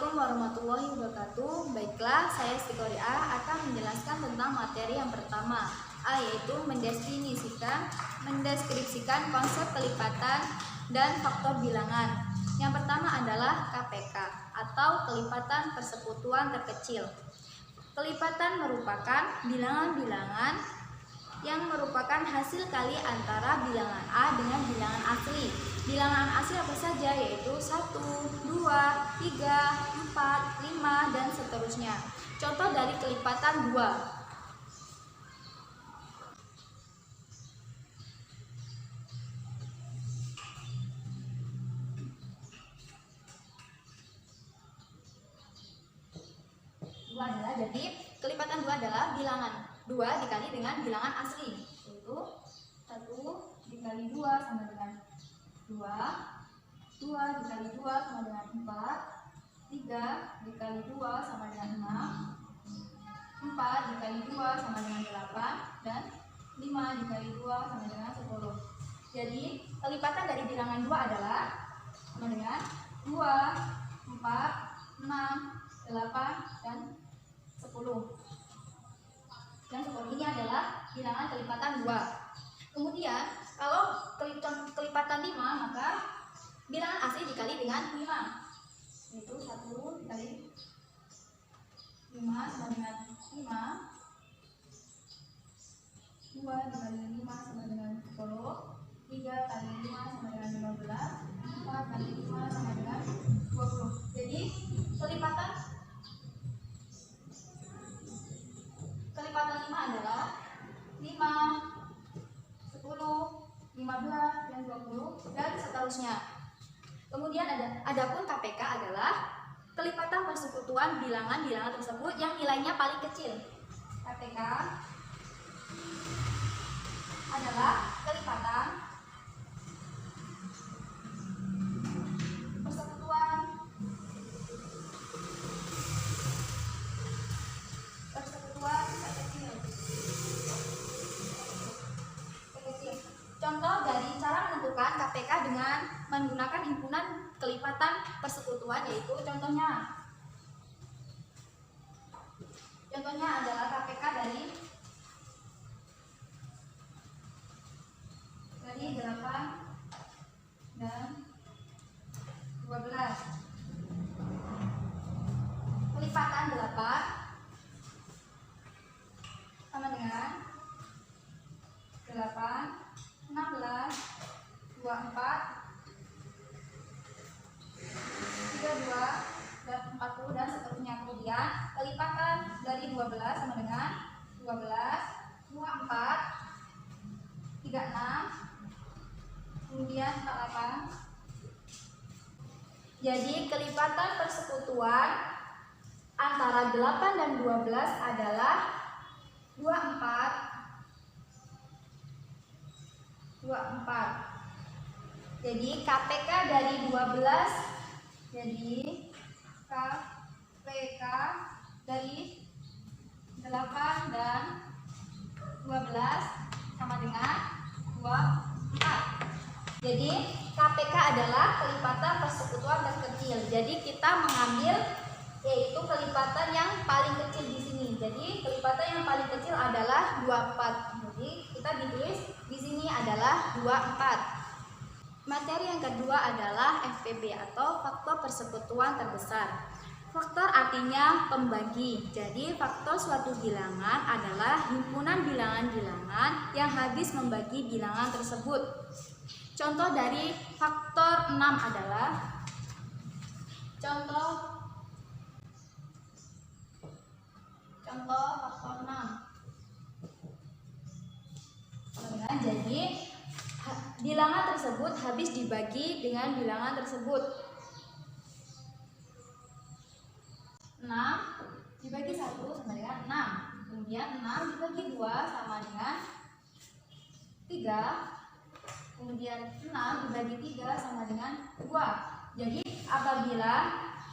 Assalamualaikum warahmatullahi wabarakatuh. Baiklah, saya Siti Qori'ah akan menjelaskan tentang materi yang pertama, yaitu mendeskripsikan konsep kelipatan dan faktor bilangan. Yang pertama adalah KPK atau kelipatan persekutuan terkecil. Kelipatan merupakan bilangan-bilangan yang merupakan hasil kali antara bilangan A dengan bilangan asli. Bilangan asli apa saja, yaitu 1, 2, 3, 4, 5, dan seterusnya. Contoh dari kelipatan 2. Jadi kelipatan 2 adalah bilangan 2 dikali dengan bilangan asli, yaitu 1 dikali 2 sama dengan 2, 2 dikali 2 sama dengan 4, 3 dikali 2 sama dengan 6, 4 dikali 2 sama dengan 8, dan 5 dikali 2 sama dengan 10. Jadi kelipatan dari bilangan 2 adalah sama dengan 2, 4, 6, 8, dan 10. Dan 10 ini adalah bilangan kelipatan 2. Kemudian kalau kelipatan 5, maka bilangan asli dikali dengan 5, yaitu 1 dikali 5 sama dengan 5, 2 dikali 5 sama dengan 10, 3 kali 5 sama dengan 15, 4 kali 5 sama dengan 20. Jadi kelipatan 5 adalah 5, 10, 15, dan 20, dan seterusnya. Kemudian adapun KPK adalah kelipatan persekutuan bilangan-bilangan tersebut yang nilainya paling kecil. KPK adalah kelipatan persekutuan terkecil. Contoh dari cara menentukan KPK dengan menggunakan himpunan kelipatan persekutuan, yaitu contohnya adalah KPK dari 8 dan 12. Kelipatan 8 sama dengan 8, 16, 24, 32, dan 40, dan seterusnya. Kemudian kelipatan dari 12 sama dengan 12, 24, 36, kemudian 48. Jadi kelipatan persekutuan antara 8 dan 12 adalah 24. Jadi KPK dari 12, jadi KPK dari 8 dan 12 sama dengan 24. Jadi KPK adalah kelipatan persekutuan terkecil. Jadi kita mengambil yaitu kelipatan yang paling kecil di sini. Jadi kelipatan yang paling kecil adalah 24. Jadi kita ditulis di sini adalah 24. Materi yang kedua adalah FPB atau faktor persekutuan terbesar. Faktor artinya pembagi. Jadi faktor suatu bilangan adalah himpunan bilangan-bilangan yang habis membagi bilangan tersebut. Contoh dari faktor 6 adalah contoh faktor 6. Jadi bilangan tersebut habis dibagi dengan bilangan tersebut. 6 dibagi 1 sama dengan 6. Kemudian 6 dibagi 2 sama dengan 3. Kemudian 6 dibagi 3 sama dengan 2.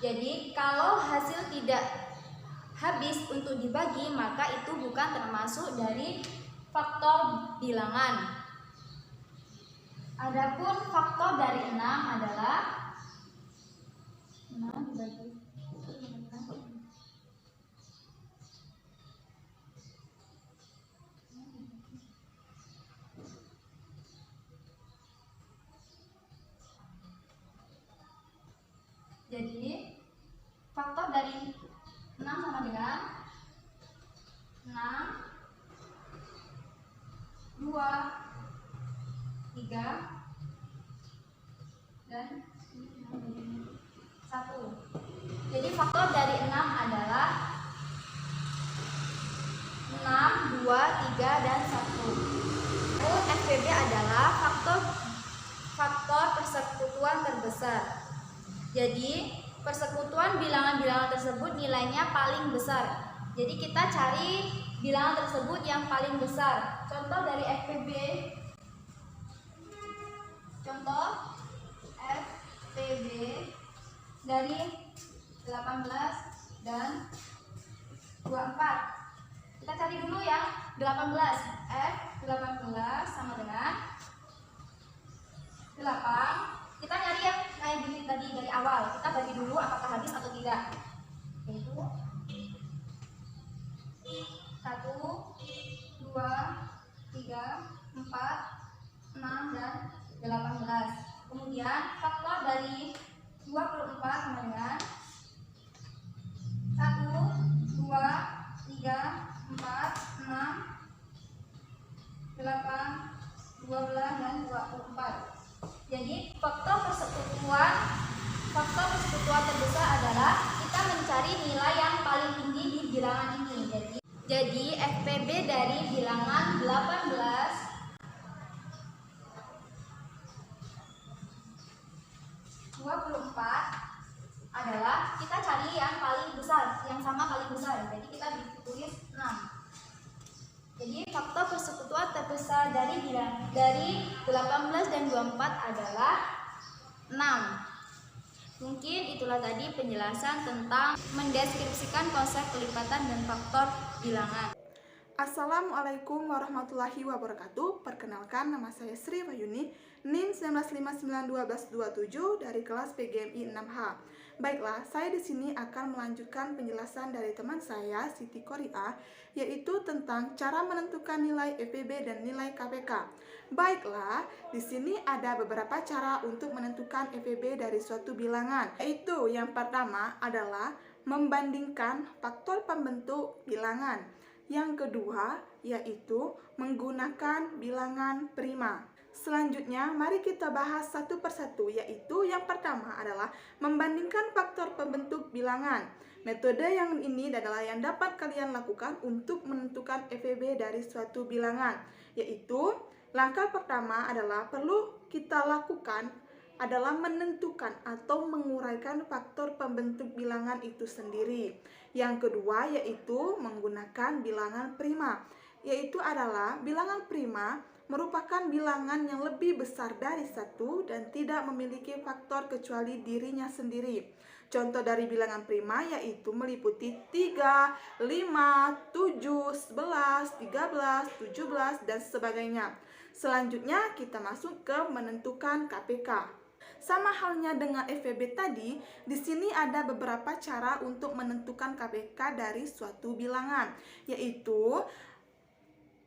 Jadi kalau hasil tidak habis untuk dibagi, maka itu bukan termasuk dari faktor bilangan. Adapun faktor dari 6 adalah 6 dibagi 5. Jadi faktor dari 6 sama dengan 6, 2, 3, dan 1. Jadi faktor dari 6 adalah 6, 2, 3, dan 1. FPB adalah faktor persekutuan terbesar. Jadi persekutuan bilangan-bilangan tersebut nilainya paling besar. Jadi kita cari bilangan tersebut yang paling besar. Contoh dari FPB. Contoh FPB dari 18 dan 24. Kita cari dulu yang 18. F18 sama dengan 8. Kita nyari yang kayak gini tadi dari awal. Kita bagi dulu apakah habis atau tidak. Yaitu 1, 2, 3, 4, 6, dan 18. Kemudian faktor dari 24 sama dengan 1, 2, 3, 4, 6, 8, 12, dan 24. Jadi faktor persekutuan terbesar adalah kita mencari nilai yang paling tinggi di bilangan ini. Jadi FPB dari bilangan 18, 24 adalah kita cari yang paling besar, yang sama paling besar. Jadi kita tulis 6. Jadi faktor persekutuan terbesar dari 18 dan 24 adalah 6. Mungkin itulah tadi penjelasan tentang mendeskripsikan konsep kelipatan dan faktor bilangan. Assalamualaikum warahmatullahi wabarakatuh. Perkenalkan, nama saya Sri Wahyuni, NIM 19591227 dari kelas PGMI 6H. Baiklah, saya di sini akan melanjutkan penjelasan dari teman saya, Siti Koria, yaitu tentang cara menentukan nilai FPB dan nilai KPK. Baiklah, di sini ada beberapa cara untuk menentukan FPB dari suatu bilangan, yaitu yang pertama adalah membandingkan faktor pembentuk bilangan. Yang kedua, yaitu menggunakan bilangan prima. Selanjutnya, mari kita bahas satu persatu, yaitu yang pertama adalah membandingkan faktor pembentuk bilangan. Metode yang ini adalah yang dapat kalian lakukan untuk menentukan FPB dari suatu bilangan, yaitu langkah pertama adalah perlu kita lakukan adalah menentukan atau menguraikan faktor pembentuk bilangan itu sendiri. Yang kedua yaitu menggunakan bilangan prima, yaitu adalah bilangan prima merupakan bilangan yang lebih besar dari 1 dan tidak memiliki faktor kecuali dirinya sendiri. Contoh dari bilangan prima yaitu meliputi 3, 5, 7, 11, 13, 17, dan sebagainya. Selanjutnya kita masuk ke menentukan KPK. Sama halnya dengan FPB tadi, di sini ada beberapa cara untuk menentukan KPK dari suatu bilangan, yaitu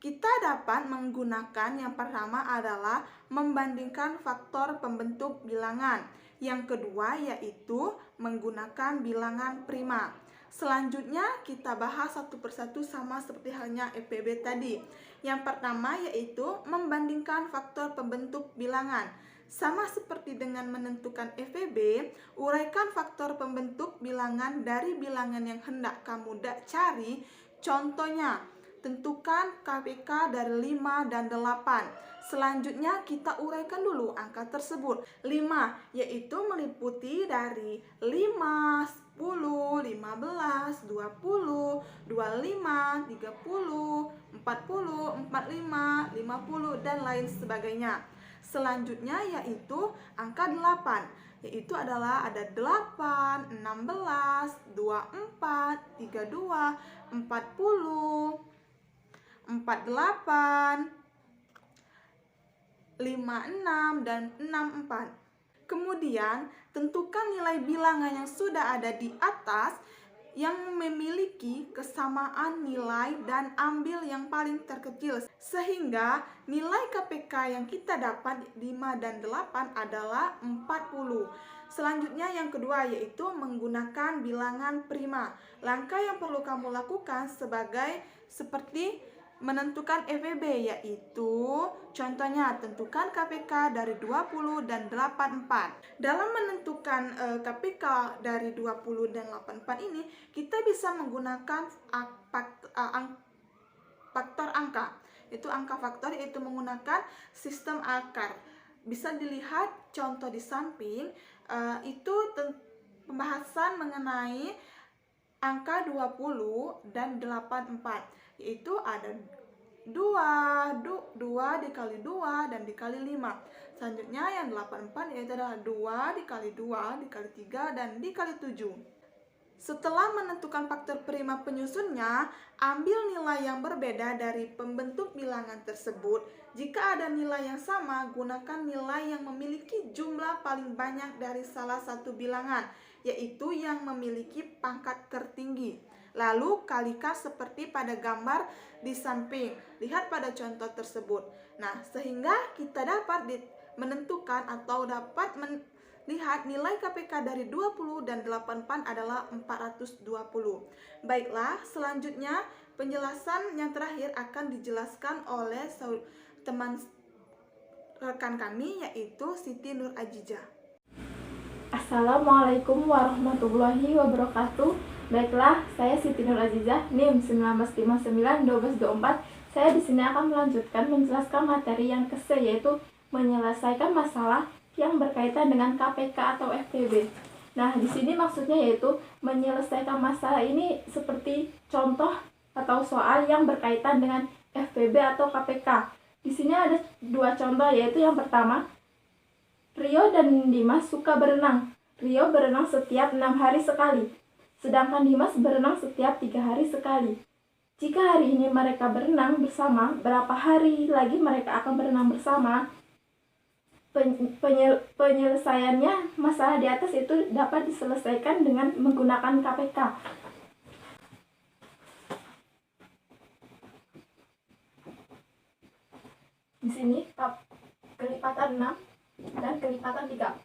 kita dapat menggunakan yang pertama adalah membandingkan faktor pembentuk bilangan. Yang kedua yaitu menggunakan bilangan prima. Selanjutnya kita bahas satu persatu sama seperti halnya FPB tadi. Yang pertama yaitu membandingkan faktor pembentuk bilangan. Sama seperti dengan menentukan FPB, uraikan faktor pembentuk bilangan dari bilangan yang hendak kamu cari. Contohnya, tentukan KPK dari 5 dan 8. Selanjutnya kita uraikan dulu angka tersebut. 5 yaitu meliputi dari 5, 10, 15, 20, 25, 30, 40, 45, 50, dan lain sebagainya. Selanjutnya yaitu angka 8, yaitu adalah ada 8, 16, 24, 32, 40, 48, 56, dan 64. Kemudian, tentukan nilai bilangan yang sudah ada di atas yang memiliki kesamaan nilai dan ambil yang paling terkecil, sehingga nilai KPK yang kita dapat 5 dan 8 adalah 40. Selanjutnya yang kedua yaitu menggunakan bilangan prima. Langkah yang perlu kamu lakukan seperti menentukan FEB, yaitu contohnya tentukan KPK dari 20 dan 84. Dalam menentukan KPK dari 20 dan 84 ini, kita bisa menggunakan faktor angka. Itu angka faktor, yaitu menggunakan sistem akar. Bisa dilihat contoh di samping, itu pembahasan mengenai angka 20 dan 84, yaitu ada 2 dikali 2 dan dikali 5. Selanjutnya yang 84 yaitu adalah 2 dikali 2 dikali 3 dan dikali 7. Setelah menentukan faktor prima penyusunnya, ambil nilai yang berbeda dari pembentuk bilangan tersebut. Jika ada nilai yang sama, gunakan nilai yang memiliki jumlah paling banyak dari salah satu bilangan, yaitu yang memiliki pangkat tertinggi. Lalu kalikan seperti pada gambar di samping. Lihat pada contoh tersebut. Nah, sehingga kita dapat menentukan atau dapat lihat nilai KPK dari 20 dan 84 adalah 420. Baiklah, selanjutnya penjelasan yang terakhir akan dijelaskan oleh teman rekan kami, yaitu Siti Nur Ajijah. Assalamualaikum warahmatullahi wabarakatuh. Baiklah, saya Siti Nur Ajijah, NIM 1959-1224. Saya di sini akan melanjutkan menjelaskan materi yang ke-6, yaitu menyelesaikan masalah yang berkaitan dengan KPK atau FPB. Nah, di sini maksudnya yaitu menyelesaikan masalah ini seperti contoh atau soal yang berkaitan dengan FPB atau KPK. Di sini ada 2 contoh, yaitu yang pertama, Rio dan Dimas suka berenang. Rio berenang setiap 6 hari sekali, sedangkan Dimas berenang setiap 3 hari sekali. Jika hari ini mereka berenang bersama, berapa hari lagi mereka akan berenang bersama? Penyelesaiannya masalah di atas itu dapat diselesaikan dengan menggunakan KPK. Di sini kelipatan 6 dan kelipatan 3.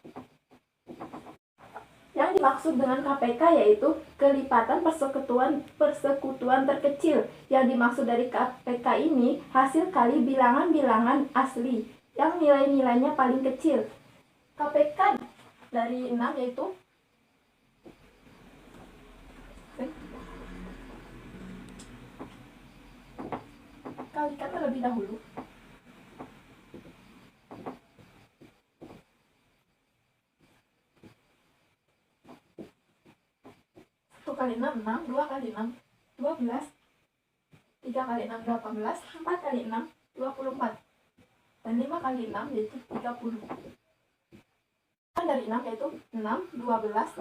Yang dimaksud dengan KPK yaitu kelipatan persekutuan terkecil. Yang dimaksud dari KPK ini hasil kali bilangan-bilangan asli yang nilai-nilainya paling kecil. KPK dari 6 yaitu kalikan terlebih dahulu. 1 kali 6, 6, 2 kali 6, 12, 3 kali 6, 18, 4 kali 6, 24. Dan 5 kali 6 yaitu 30. Dari 6 yaitu 6, 12,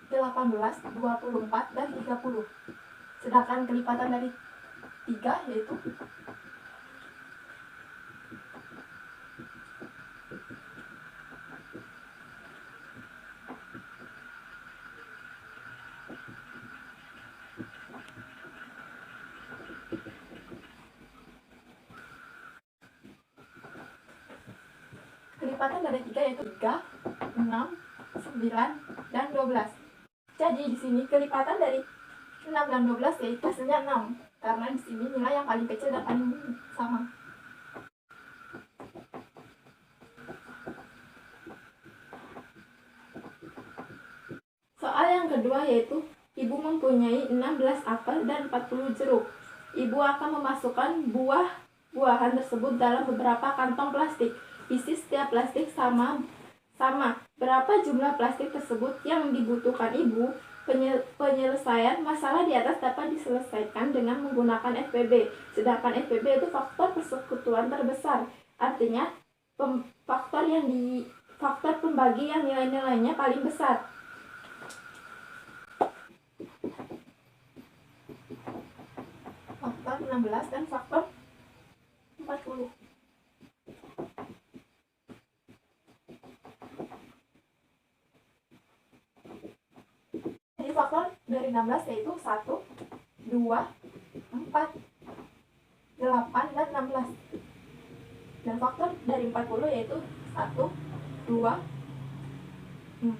18, 24, dan 30. Sedangkan kelipatan dari 3 yaitu kelipatan dari 3 yaitu 3, 6, 9, dan 12. Jadi di sini kelipatan dari 6 dan 12 yaitu hasilnya 6. Karena di sini nilai yang paling kecil dan paling sama. Soal yang kedua yaitu ibu mempunyai 16 apel dan 40 jeruk. Ibu akan memasukkan buah-buahan tersebut dalam beberapa kantong plastik. Isi setiap plastik sama. Berapa jumlah plastik tersebut yang dibutuhkan ibu? Penyelesaian masalah di atas dapat diselesaikan dengan menggunakan FPB. Sedangkan FPB itu faktor persekutuan terbesar. Artinya faktor pembagi yang nilai-nilainya paling besar. Faktor 16 dan faktor 40. faktor dari 16 yaitu 1, 2, 4, 8, dan 16. Dan faktor dari 40 yaitu 1, 2, 4,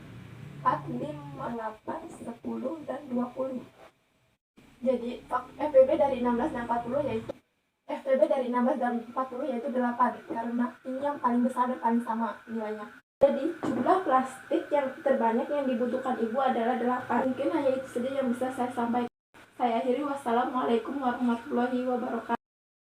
5, 8, 10, dan 20. Jadi FPB dari 16 dan 40 yaitu FPB dari 16 dan 40 yaitu 8, karena ini yang paling besar dan paling sama nilainya. Jadi jumlah plastik yang terbanyak yang dibutuhkan ibu adalah 8. Mungkin hanya itu saja yang bisa saya sampaikan. Saya akhiri, wassalamualaikum warahmatullahi wabarakatuh.